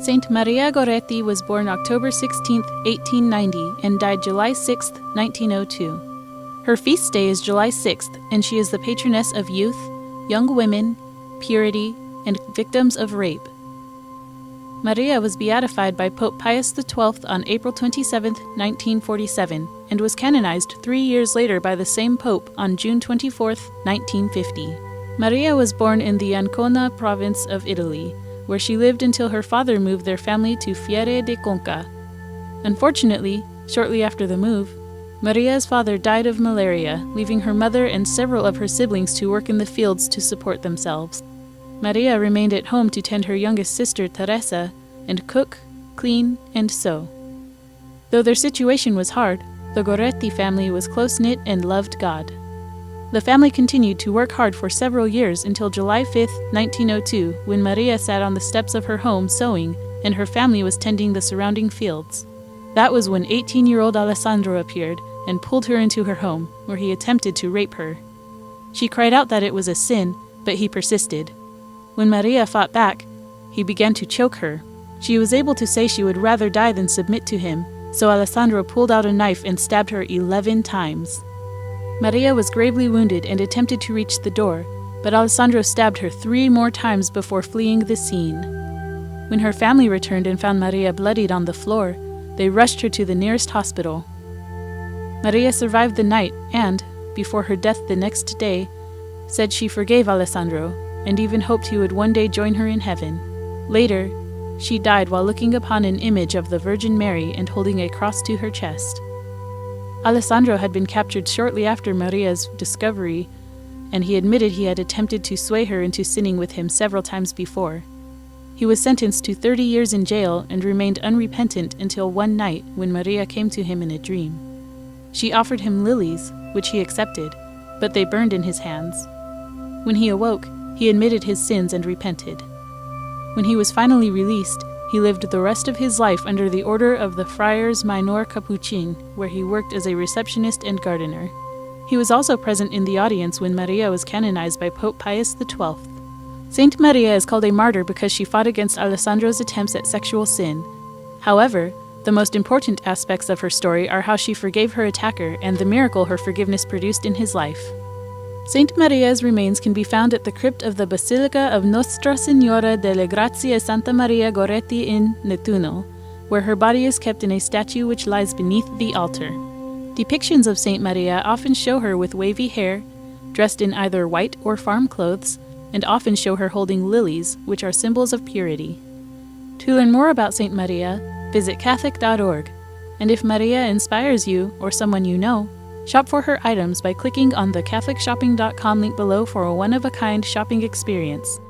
Saint Maria Goretti was born October 16, 1890, and died July 6, 1902. Her feast day is July 6th, and she is the patroness of youth, young women, purity, and victims of rape. Maria was beatified by Pope Pius XII on April 27, 1947, and was canonized 3 years later by the same pope on June 24, 1950. Maria was born in the Ancona province of Italy, where she lived until her father moved their family to Fiere de Conca. Unfortunately, shortly after the move, Maria's father died of malaria, leaving her mother and several of her siblings to work in the fields to support themselves. Maria remained at home to tend her youngest sister, Teresa, and cook, clean, and sew. Though their situation was hard, the Goretti family was close-knit and loved God. The family continued to work hard for several years until July 5, 1902, when Maria sat on the steps of her home sewing and her family was tending the surrounding fields. That was when 18-year-old Alessandro appeared and pulled her into her home, where he attempted to rape her. She cried out that it was a sin, but he persisted. When Maria fought back, he began to choke her. She was able to say she would rather die than submit to him, so Alessandro pulled out a knife and stabbed her 11 times. Maria was gravely wounded and attempted to reach the door, but Alessandro stabbed her 3 more times before fleeing the scene. When her family returned and found Maria bloodied on the floor, they rushed her to the nearest hospital. Maria survived the night and, before her death the next day, said she forgave Alessandro and even hoped he would one day join her in heaven. Later, she died while looking upon an image of the Virgin Mary and holding a cross to her chest. Alessandro had been captured shortly after Maria's discovery, and he admitted he had attempted to sway her into sinning with him several times before. He was sentenced to 30 years in jail and remained unrepentant until one night when Maria came to him in a dream. She offered him lilies, which he accepted, but they burned in his hands. When he awoke, he admitted his sins and repented. When he was finally released, he lived the rest of his life under the order of the Friars Minor Capuchin, where he worked as a receptionist and gardener. He was also present in the audience when Maria was canonized by Pope Pius XII. Saint Maria is called a martyr because she fought against Alessandro's attempts at sexual sin. However, the most important aspects of her story are how she forgave her attacker and the miracle her forgiveness produced in his life. Saint Maria's remains can be found at the crypt of the Basilica of Nostra Signora delle Grazie Santa Maria Goretti in Nettuno, where her body is kept in a statue which lies beneath the altar. Depictions of Saint Maria often show her with wavy hair, dressed in either white or farm clothes, and often show her holding lilies, which are symbols of purity. To learn more about Saint Maria, visit Catholic.org, and if Maria inspires you or someone you know, shop for her items by clicking on the CatholicShopping.com link below for a one-of-a-kind shopping experience.